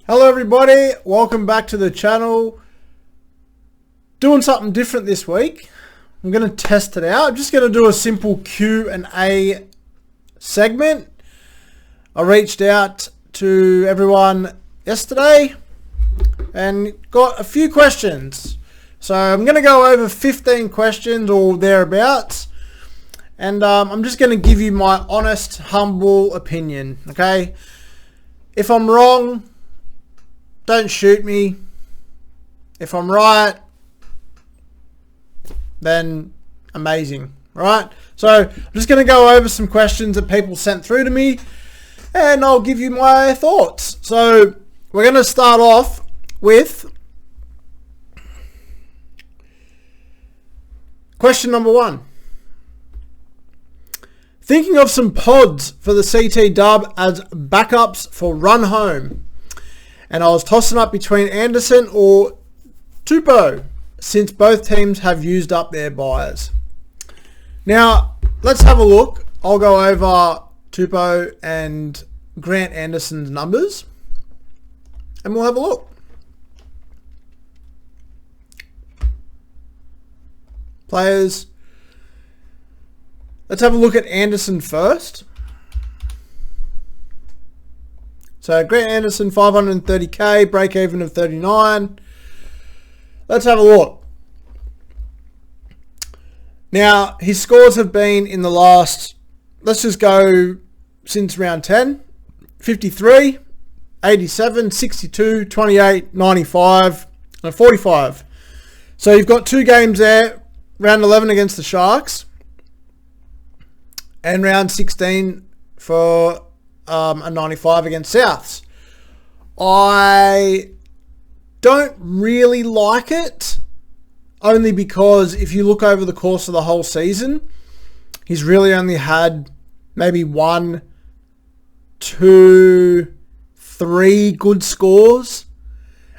Hello everybody, welcome back to the channel. Doing something different this week. I'm going to test it out. I'm just going to do a simple Q&A segment. I reached out to everyone yesterday and got a few questions. So I'm going to go over 15 questions or thereabouts. And I'm just going to give you my honest, humble opinion, okay? If I'm wrong, don't shoot me. If I'm right, then amazing, right? So I'm just going to go over some questions that people sent through to me and I'll give you my thoughts. So we're going to start off with question number 1. Thinking of some pods for the CT dub as backups for run home. And I was tossing up between Anderson or Tupou, since both teams have used up their buyers. Now, let's have a look. I'll go over Tupou and Grant Anderson's numbers, and we'll have a look. Players. Let's have a look at Anderson first. So Grant Anderson, 530k, break even of 39. Let's have a look. Now, his scores have been in the last, let's just go since round 10. 53, 87, 62, 28, 95, and 45. So you've got 2 games there. Round 11 against the Sharks. And round 16 for a 95 against Souths. I don't really like it, only because if you look over the course of the whole season, he's really only had maybe 1, 2, 3 good scores.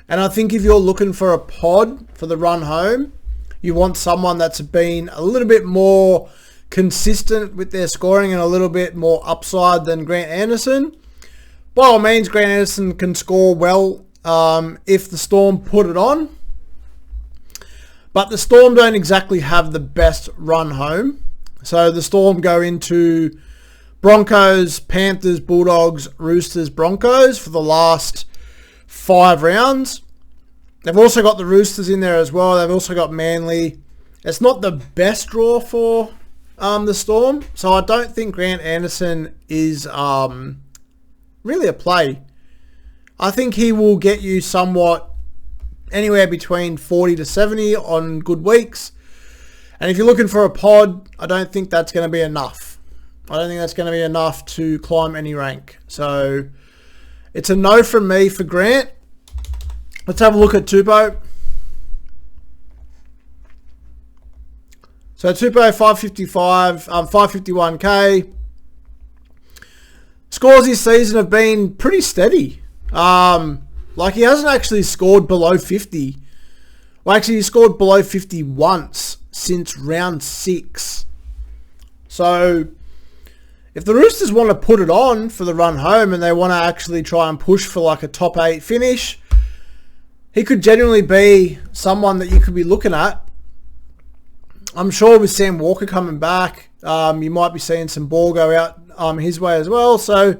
And I think if you're looking for a pod for the run home, you want someone that's been a little bit more consistent with their scoring and a little bit more upside than Grant Anderson. By all means, Grant Anderson can score well if the Storm put it on. But the Storm don't exactly have the best run home. So the Storm go into Broncos, Panthers, Bulldogs, Roosters, Broncos for the last 5 rounds. They've also got the Roosters in there as well. They've also got Manly. It's not the best draw for the Storm, so I don't think Grant Anderson is really a play. I think he will get you somewhat anywhere between 40 to 70 on good weeks, and if you're looking for a pod, I don't think that's going to be enough. I don't think that's going to be enough to climb any rank, so it's a no from me for Grant. Let's have a look at Tupou. So Tupou 551k. Scores this season have been pretty steady. Like he hasn't actually scored below 50. Well, actually he scored below 50 once since round 6. So if the Roosters want to put it on for the run home and they want to actually try and push for like a top 8 finish, he could genuinely be someone that you could be looking at. I'm sure with Sam Walker coming back, you might be seeing some ball go out his way as well. So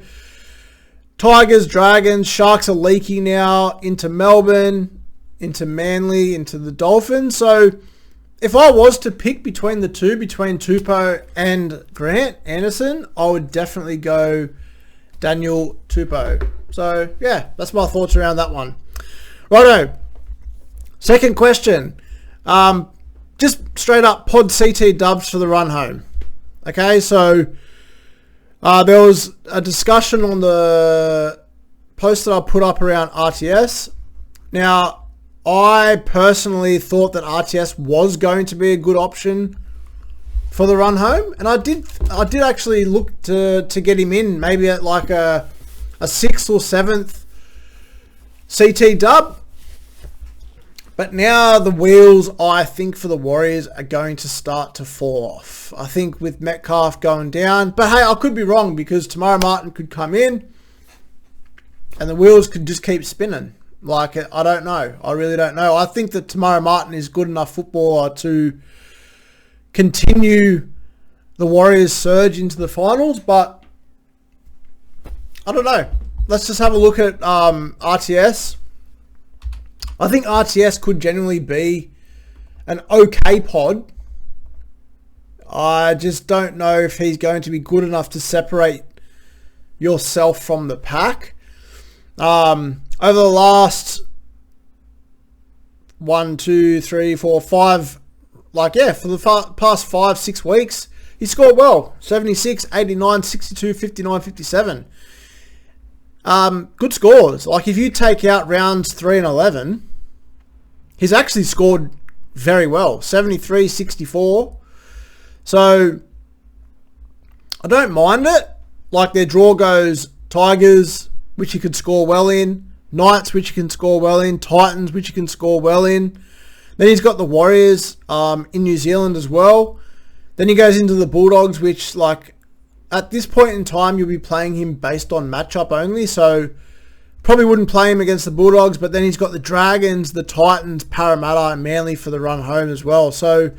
Tigers, Dragons, Sharks are leaky now into Melbourne, into Manly, into the Dolphins. So if I was to pick between the two, between Tupou and Grant Anderson, I would definitely go Daniel Tupou. So yeah, that's my thoughts around that one. Righto. Second question. Just straight up pod CT dubs for the run home. Okay, so there was a discussion on the post that I put up around RTS. Now, I personally thought that RTS was going to be a good option for the run home, and I did actually look to get him in maybe at like a 6th or 7th CT dub. But now the wheels, I think, for the Warriors are going to start to fall off. I think with Metcalf going down. But hey, I could be wrong because Tamara Martin could come in. and the wheels could just keep spinning. Like, I don't know. I really don't know. I think that Tamara Martin is good enough footballer to continue the Warriors' surge into the finals, but I don't know. Let's just have a look at RTS. I think RTS could genuinely be an okay pod. I just don't know if he's going to be good enough to separate yourself from the pack. Over the last 1, 2, 3, 4, 5, for the past 5-6 weeks, he scored well. 76, 89, 62, 59, 57. Good scores. Like, if you take out rounds 3 and 11, he's actually scored very well. 73, 64. So, I don't mind it. Like, their draw goes Tigers, which he could score well in. Knights, which he can score well in. Titans, which he can score well in. Then he's got the Warriors in New Zealand as well. Then he goes into the Bulldogs, which, like, at this point in time, you'll be playing him based on matchup only. So, probably wouldn't play him against the Bulldogs. But then he's got the Dragons, the Titans, Parramatta, and Manly for the run home as well. So,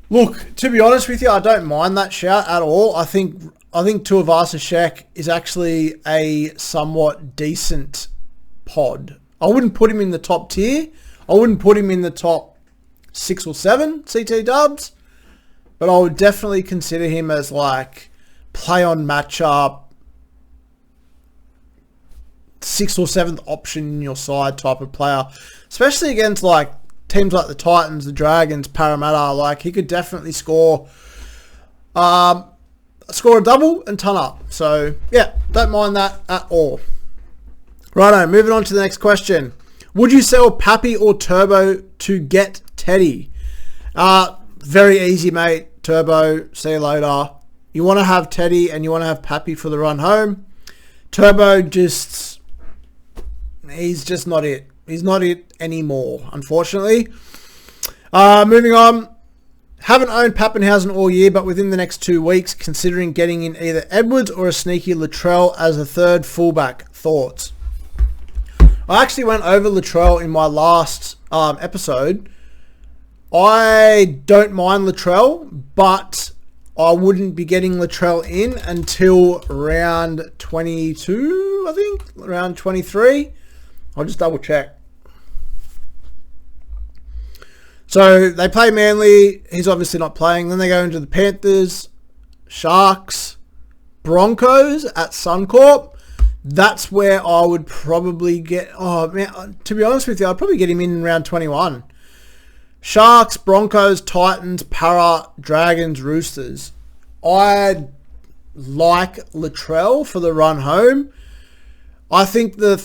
look, to be honest with you, I don't mind that shout at all. I think Tuivasa-Sheck is actually a somewhat decent pod. I wouldn't put him in the top tier. I wouldn't put him in the top 6 or 7 CT dubs. But I would definitely consider him as, like, play on matchup, 6th or 7th option in your side type of player. Especially against, like, teams like the Titans, the Dragons, Parramatta. Like, he could definitely score a double and ton up. So, yeah, don't mind that at all. Righto, moving on to the next question. Would you sell Pappy or Turbo to get Teddy? Very easy, mate. Turbo, see you later. You want to have Teddy and you want to have Pappy for the run home. Turbo he's just not it. He's not it anymore, unfortunately. Moving on. Haven't owned Pappenhausen all year, but within the next 2 weeks, considering getting in either Edwards or a sneaky Latrell as a third fullback. Thoughts? I actually went over Latrell in my last episode. I don't mind Latrell, but I wouldn't be getting Latrell in until round 22, I think. Round 23. I'll just double check. So they play Manly. He's obviously not playing. Then they go into the Panthers, Sharks, Broncos at Suncorp. That's where I would probably get... Oh, man, to be honest with you, I'd probably get him in round 21. Sharks, Broncos, Titans, Para, Dragons, Roosters. I like Latrell for the run home. I think the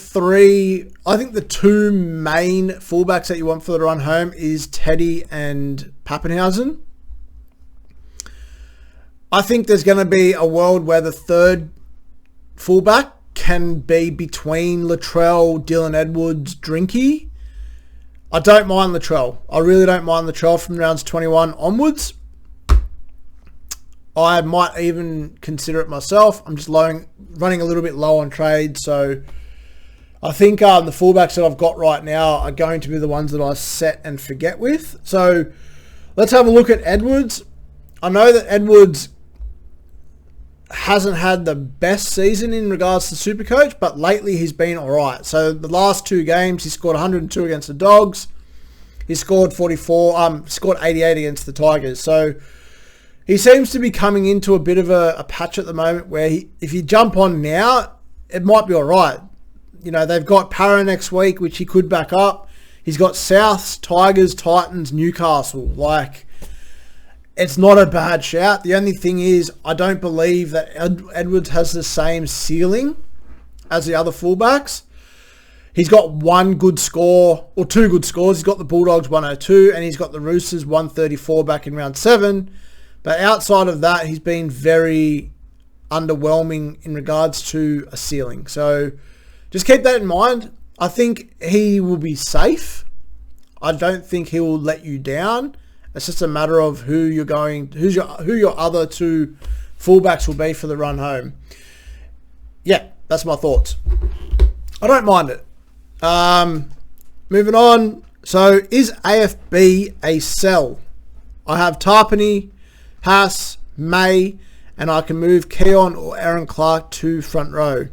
two main fullbacks that you want for the run home is Teddy and Pappenhausen. I think there's going to be a world where the third fullback can be between Latrell, Dylan Edwards, Drinky. I don't mind Latrell. I really don't mind Latrell from rounds 21 onwards. I might even consider it myself. I'm just running a little bit low on trade, so I think the fullbacks that I've got right now are going to be the ones that I set and forget with. So let's have a look at Edwards. I know that Edwards hasn't had the best season in regards to SuperCoach, but lately he's been alright. So the last 2 games, he scored 102 against the Dogs. He scored 88 against the Tigers. So he seems to be coming into a bit of a patch at the moment where if you jump on now, it might be alright. You know, they've got Para next week, which he could back up. He's got Souths, Tigers, Titans, Newcastle. Like, it's not a bad shout. The only thing is, I don't believe that Edwards has the same ceiling as the other fullbacks. He's got 1 good score, or 2 good scores. He's got the Bulldogs 102, and he's got the Roosters 134 back in round 7. But outside of that, he's been very underwhelming in regards to a ceiling. So just keep that in mind. I think he will be safe. I don't think he will let you down. It's just a matter of who your other 2 fullbacks will be for the run home. Yeah, that's my thoughts. I don't mind it. Moving on. So, is AFB a sell? I have Tarpany, Haas, May, and I can move Keon or Aaron Clark to front row.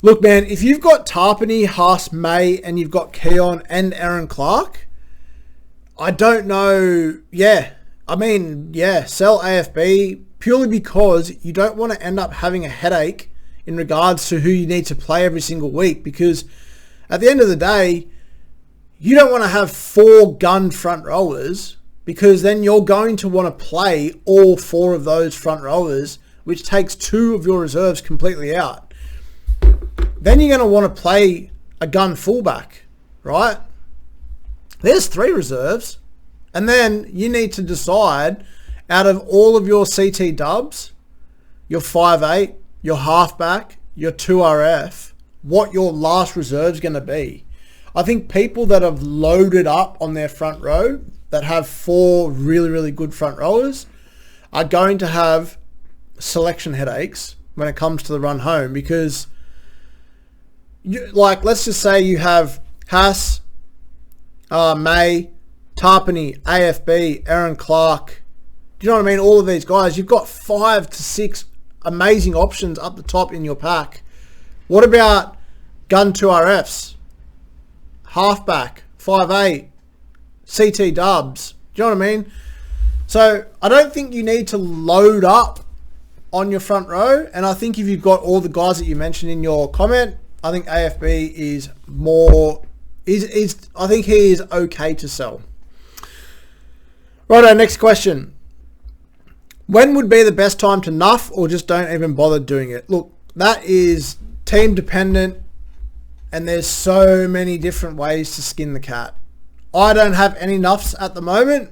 Look, man, if you've got Tarpany, Haas, May, and you've got Keon and Aaron Clark, I don't know. Yeah, I mean, yeah, sell AFB purely because you don't want to end up having a headache in regards to who you need to play every single week, because at the end of the day, you don't want to have 4 gun front rowers, because then you're going to want to play all 4 of those front rowers, which takes 2 of your reserves completely out. Then you're going to want to play a gun fullback, right? There's 3 reserves. And then you need to decide out of all of your CT dubs, your 5'8", your halfback, your 2RF, what your last reserve is going to be. I think people that have loaded up on their front row, that have 4 really, really good front rowers, are going to have selection headaches when it comes to the run home, because let's just say you have Haas, May, Tarpany, AFB, Aaron Clark. Do you know what I mean? All of these guys, you've got 5 to 6 amazing options up the top in your pack. What about gun 2RFs, halfback, 5'8", CT dubs? Do you know what I mean? So I don't think you need to load up on your front row. And I think if you've got all the guys that you mentioned in your comment, I think AFB is more... I think he is okay to sell. Righto, next question. When would be the best time to nuff, or just don't even bother doing it? Look, that is team dependent, and there's so many different ways to skin the cat. I don't have any nuffs at the moment.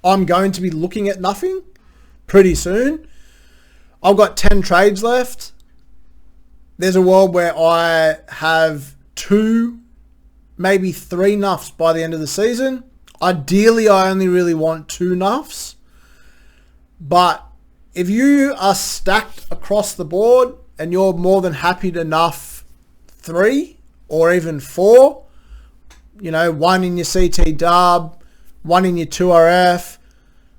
I'm going to be looking at nuffing pretty soon. I've got 10 trades left. There's a world where I have 2, maybe 3 nuffs by the end of the season. Ideally, I only really want 2 nuffs. But if you are stacked across the board and you're more than happy to nuff 3 or even 4, 1 in your CT dub, 1 in your 2RF,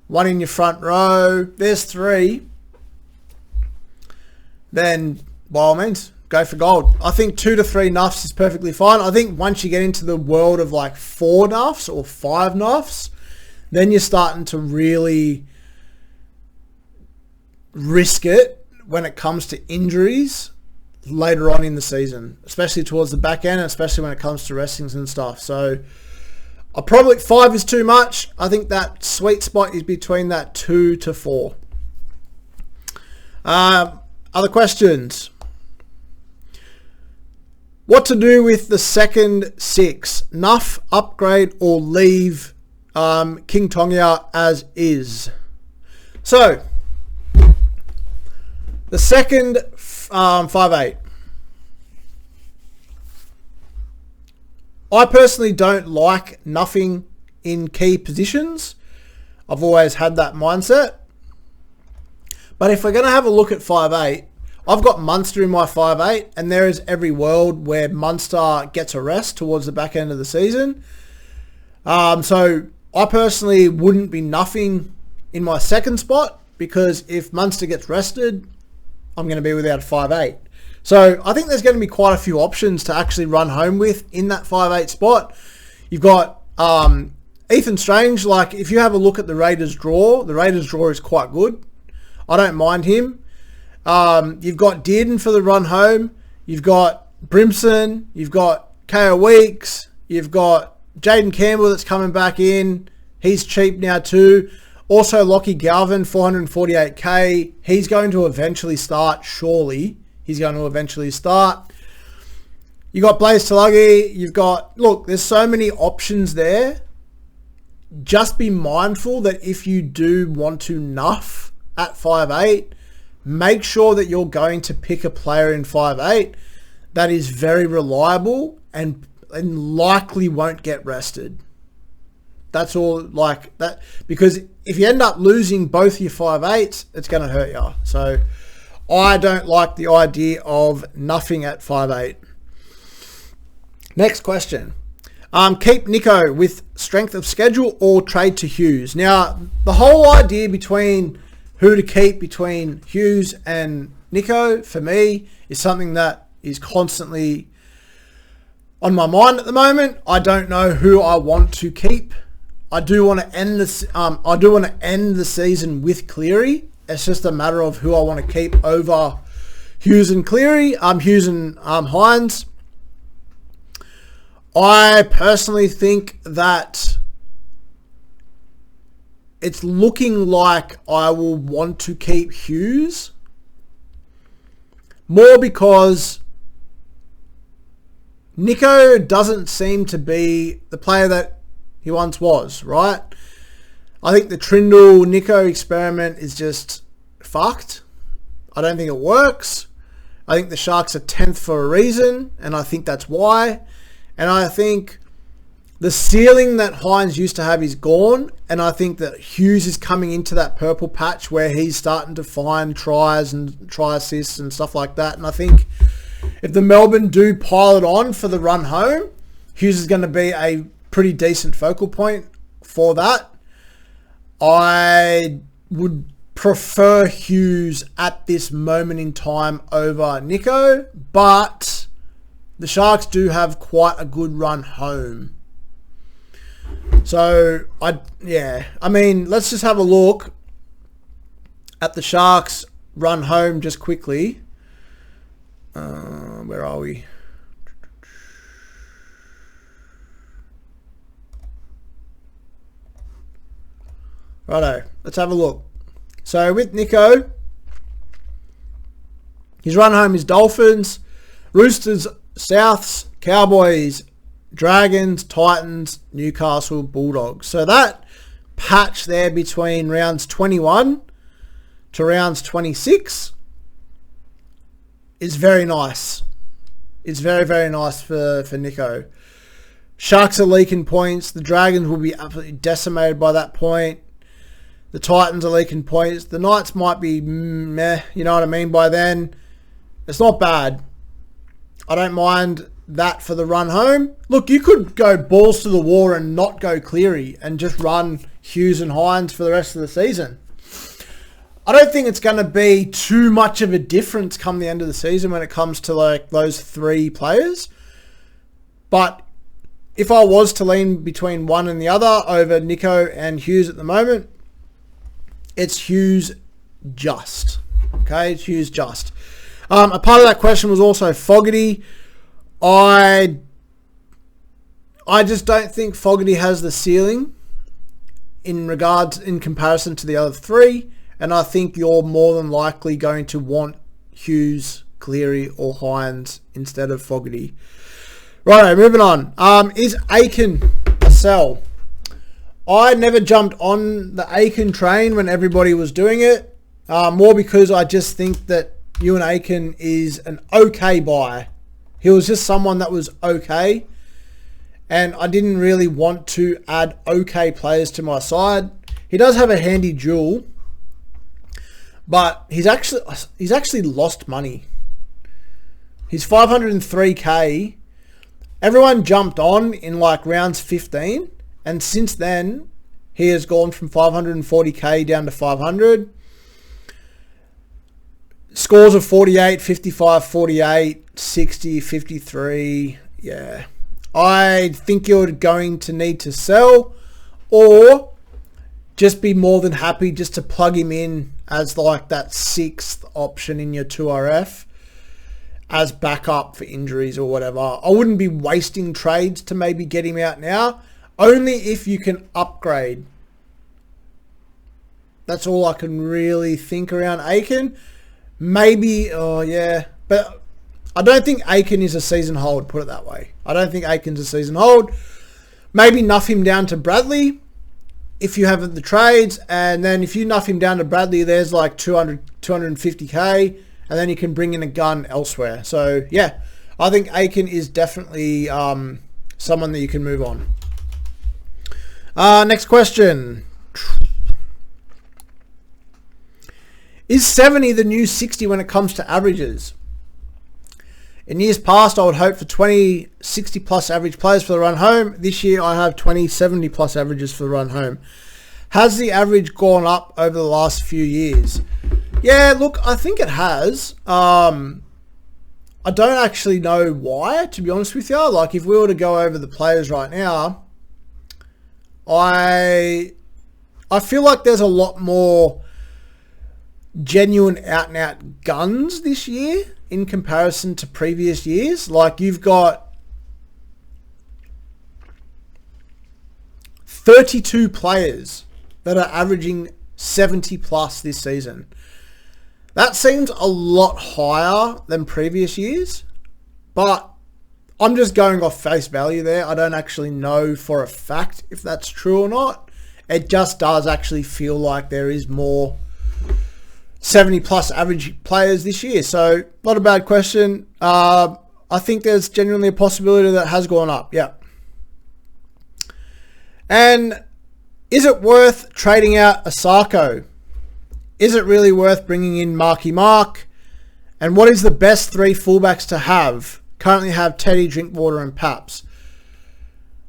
1 in your front row, there's 3, then by all means, go for gold. I think 2 to 3 nuffs is perfectly fine. I think once you get into the world of like 4 nuffs or 5 nuffs, then you're starting to really risk it when it comes to injuries later on in the season, especially towards the back end, and especially when it comes to restings and stuff. So I probably 5 is too much. I think that sweet spot is between that 2 to 4. Other questions? What to do with the second 6? Nuff, upgrade, or leave King Tongia as is? So, the second 5'8". I personally don't like nuffing in key positions. I've always had that mindset. But if we're going to have a look at 5'8", I've got Munster in my 5'8", and there is every world where Munster gets a rest towards the back end of the season. So I personally wouldn't be nuffing in my second spot, because if Munster gets rested, I'm going to be without a 5'8". So I think there's going to be quite a few options to actually run home with in that 5'8 spot. You've got Ethan Strange. Like, if you have a look at the Raiders draw is quite good. I don't mind him. You've got Dearden for the run home. You've got Brimson. You've got KO Weeks. You've got Jaden Campbell that's coming back in. He's cheap now too. Also, Lockie Galvin, 448k. He's going to eventually start, surely. He's going to eventually start. You got Blaze Tulagi. You've got... Look, there's so many options there. Just be mindful that if you do want to nuff at 5'8", make sure that you're going to pick a player in 5'8" that is very reliable and likely won't get rested. That's all, like that, because if you end up losing both your 5'8", it's going to hurt you. So I don't like the idea of nuffing at 5'8". Next question. Keep Nico with strength of schedule or trade to Hughes. Now, the whole idea between who to keep between Hughes and Nico, for me, is something that is constantly on my mind at the moment. I don't know who I want to keep. I do want to end this. I do want to end the season with Cleary. It's just a matter of who I want to keep over Hughes and Cleary. Hughes and Hines. I personally think that it's looking like I will want to keep Hughes more because Nico doesn't seem to be the player that he once was, right? I think the Trindle-Nico experiment is just fucked. I don't think it works. I think the Sharks are 10th for a reason, and I think that's why. And I think the ceiling that Hines used to have is gone. And I think that Hughes is coming into that purple patch where he's starting to find tries and try assists and stuff like that. And I think if the Melbourne do pile it on for the run home, Hughes is going to be a pretty decent focal point for that. I would prefer Hughes at this moment in time over Nico, but the Sharks do have quite a good run home. So, let's just have a look at the Sharks run home just quickly. Where are we? Righto, let's have a look. So, with Nico, his run home is Dolphins, Roosters, Souths, Cowboys, Dragons, Titans, Newcastle, Bulldogs. So that patch there between rounds 21 to rounds 26 is very nice. It's very, very nice for Nico. Sharks are leaking points. The Dragons will be absolutely decimated by that point. The Titans are leaking points. The Knights might be meh, you know what I mean, by then. It's not bad. I don't mind that for the run home. Look, you could go balls to the wall and not go Cleary and just run Hughes and Hines for the rest of the season. I don't think it's going to be too much of a difference come the end of the season when it comes to like those three players. But if I was to lean between one and the other over Nico and Hughes at the moment, it's Hughes just. Okay, it's Hughes just. A part of that question was also Fogarty. I just don't think Fogarty has the ceiling in comparison to the other three. And I think you're more than likely going to want Hughes, Cleary or Hines instead of Fogarty. Right, moving on. Is Aiken a sell? I never jumped on the Aiken train when everybody was doing it. More because I just think that Ewan Aiken is an okay buy. He was just someone that was okay. And I didn't really want to add okay players to my side. He does have a handy duel. But he's actually lost money. He's 503k. Everyone jumped on in like rounds 15. And since then, he has gone from 540k down to 500. Scores of 48, 55, 48, 60, 53. Yeah. I think you're going to need to sell or just be more than happy just to plug him in as like that sixth option in your 2RF as backup for injuries or whatever. I wouldn't be wasting trades to maybe get him out now. Only if you can upgrade. That's all I can really think around Aiken. Maybe, but I don't think Aiken is a season hold, put it that way. I don't think Aiken's a season hold. Maybe nuff him down to Bradley if you have the trades, and then if you nuff him down to Bradley, there's like 250k, and then you can bring in a gun elsewhere. So, yeah, I think Aiken is definitely someone that you can move on. Next question. Is 70 the new 60 when it comes to averages? In years past, I would hope for 20, 60 plus average players for the run home. This year, I have 20, 70 plus averages for the run home. Has the average gone up over the last few years? Yeah, look, I think it has. I don't actually know why, to be honest with you. Like, if we were to go over the players right now, I feel like there's a lot more genuine out-and-out guns this year in comparison to previous years. Like, you've got 32 players that are averaging 70 plus this season. That seems a lot higher than previous years, but I'm just going off face value there. I don't actually know for a fact if that's true or not. It just does actually feel like there is more 70 plus average players this year. So not a bad question. I think there's genuinely a possibility that has gone up. Yeah. And is it worth trading out a Sako? Is it really worth bringing in Marky Mark? And what is the best 3 fullbacks to have? Currently have Teddy, Drinkwater and Paps.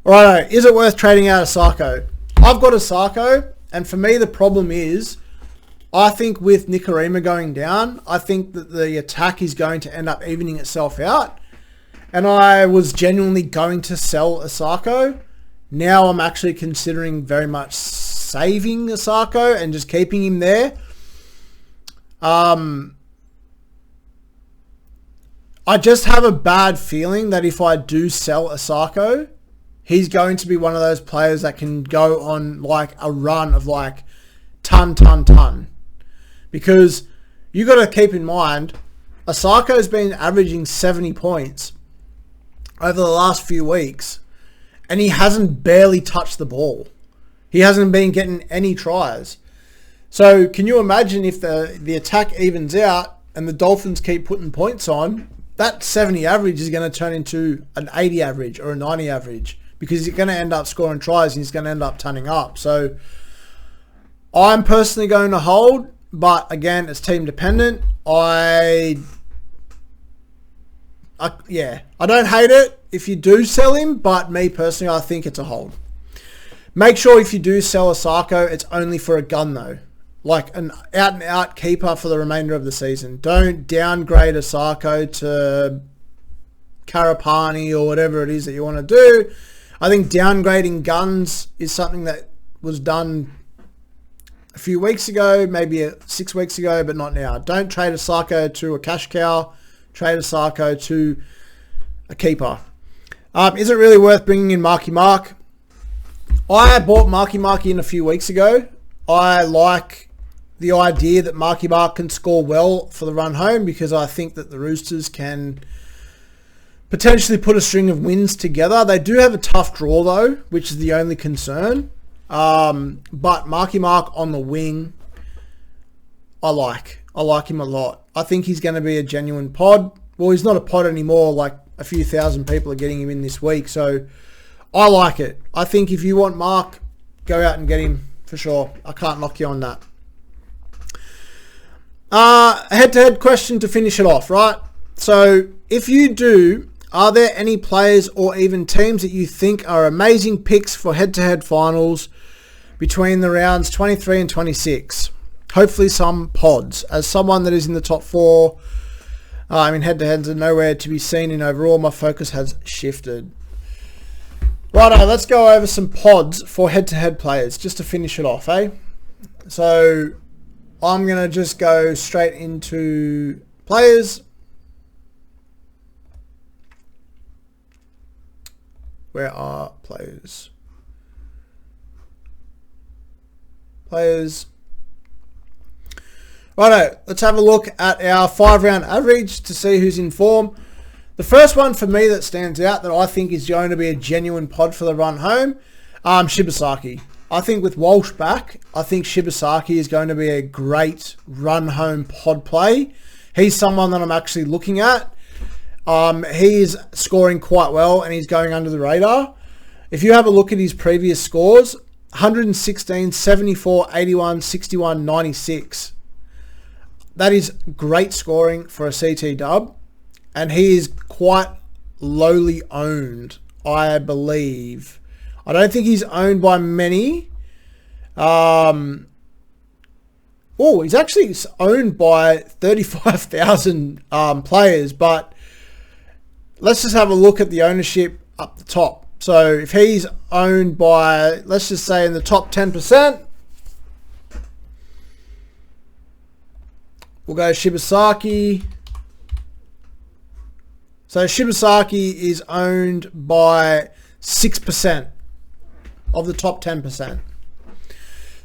Righto, is it worth trading out a Sako? I've got a Sako, and for me the problem is, I think with Nikorima going down, I think that the attack is going to end up evening itself out. And I was genuinely going to sell a Sako. Now I'm actually considering very much saving a Sako and just keeping him there. I just have a bad feeling that if I do sell a Sako, he's going to be one of those players that can go on like a run of like ton. Because you got to keep in mind, Asako's been averaging 70 points over the last few weeks, and he hasn't barely touched the ball. He hasn't been getting any tries. So can you imagine if the attack evens out and the Dolphins keep putting points on, that 70 average is going to turn into an 80 average or a 90 average, because he's going to end up scoring tries and he's going to end up turning up. So I'm personally going to hold, but again, it's team dependent. I don't hate it if you do sell him, but me personally, I think it's a hold. Make sure if you do sell a Sako, it's only for a gun though. Like an out-and-out keeper for the remainder of the season. Don't downgrade a Sako to Karapani or whatever it is that you want to do. I think downgrading guns is something that was done a few weeks ago, maybe 6 weeks ago, but not now. Don't trade a Sako to a cash cow. Trade a Sako to a keeper. Is it really worth bringing in Marky Mark? I bought Marky in a few weeks ago. I like the idea that Marky Mark can score well for the run home, because I think that the Roosters can potentially put a string of wins together. They do have a tough draw though, which is the only concern. But Marky Mark on the wing, I like him a lot. I think he's going to be a genuine pod. Well, he's not a pod anymore. Like a few thousand people are getting him in this week. So I like it. I think if you want Mark, go out and get him for sure. I can't knock you on that. Head-to-head question to finish it off, right? So if you do, are there any players or even teams that you think are amazing picks for head-to-head finals between the rounds 23 and 26? Hopefully some pods. As someone that is in the top 4, head-to-heads are nowhere to be seen in overall. My focus has shifted. Righto, let's go over some pods for head-to-head players just to finish it off, eh? So I'm going to just go straight into players. Where are players? Players. Righto, let's have a look at our 5-round average to see who's in form. The first one for me that stands out that I think is going to be a genuine pod for the run home, Shibasaki. I think with Walsh back, I think Shibasaki is going to be a great run home pod play. He's someone that I'm actually looking at. He's scoring quite well and he's going under the radar. If you have a look at his previous scores, 116, 74, 81, 61, 96. That is great scoring for a CT dub. and he is quite lowly owned, I believe. I don't think he's owned by many. He's actually owned by 35,000 players, but let's just have a look at the ownership up the top. So if he's owned by, let's just say in the top 10%, we'll go Shibasaki. So Shibasaki is owned by 6% of the top 10%.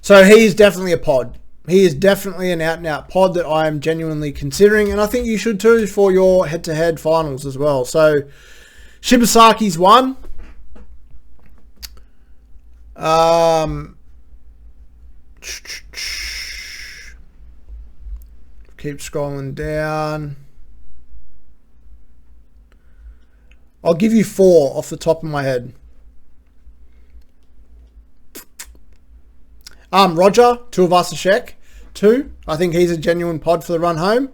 So he's definitely a pod. He is definitely an out-and-out pod that I am genuinely considering, and I think you should too for your head-to-head finals as well. So Shibasaki's one. Keep scrolling down. I'll give you 4 off the top of my head. Roger, Tuivasa-Sheck, 2. I think he's a genuine pod for the run home.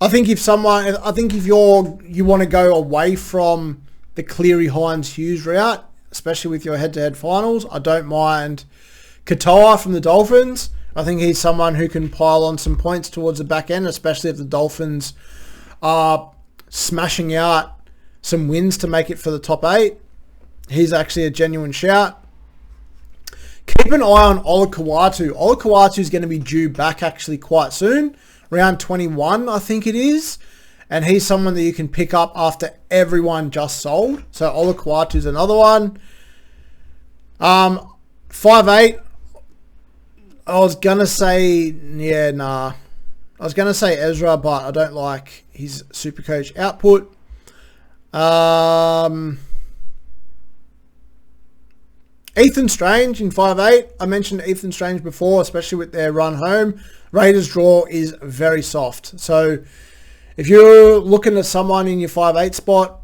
I think if you want to go away from the Cleary, Hines, Hughes route, especially with your head-to-head finals, I don't mind Katoa from the Dolphins. I think he's someone who can pile on some points towards the back end, especially if the Dolphins are smashing out some wins to make it for the top 8. He's actually a genuine shout. Keep an eye on Ola Kawatu. Ola Kawatu is going to be due back actually quite soon. Round 21, I think it is. And he's someone that you can pick up after everyone just sold. So Ola Kawatu is another one. 5'8". I was going to say, I was going to say Ezra, but I don't like his SuperCoach output. Ethan Strange in 5'8". I mentioned Ethan Strange before, especially with their run home. Raiders draw is very soft. So if you're looking at someone in your 5'8" spot,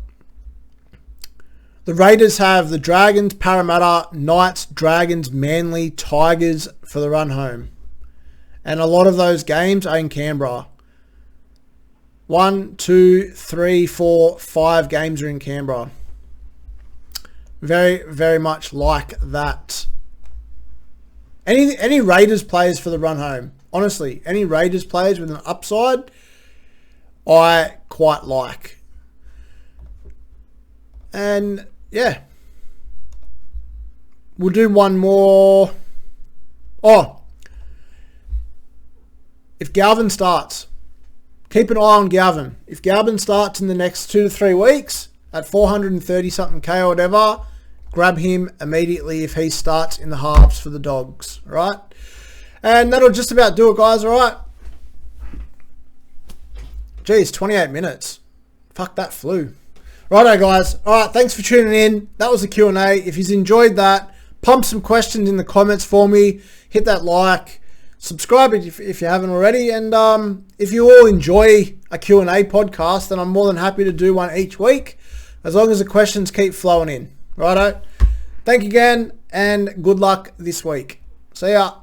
the Raiders have the Dragons, Parramatta, Knights, Dragons, Manly, Tigers for the run home. And a lot of those games are in Canberra. 1, 2, 3, 4, 5 games are in Canberra. Very, very much like that. Any Raiders players for the run home? Honestly, any Raiders players with an upside, I quite like. And yeah, we'll do one more. If Galvin starts, keep an eye on Galvin. If Galvin starts in the next 2 to 3 weeks at 430 something K or whatever, grab him immediately if he starts in the halves for the Dogs. All right, and that'll just about do it, guys. All right. Geez, 28 minutes. Fuck, that flew. Righto, guys. All right, thanks for tuning in. That was the Q&A. If you've enjoyed that, pump some questions in the comments for me. Hit that like. Subscribe if you haven't already. And if you all enjoy a Q&A podcast, then I'm more than happy to do one each week, as long as the questions keep flowing in. Righto. Thank you again, and good luck this week. See ya.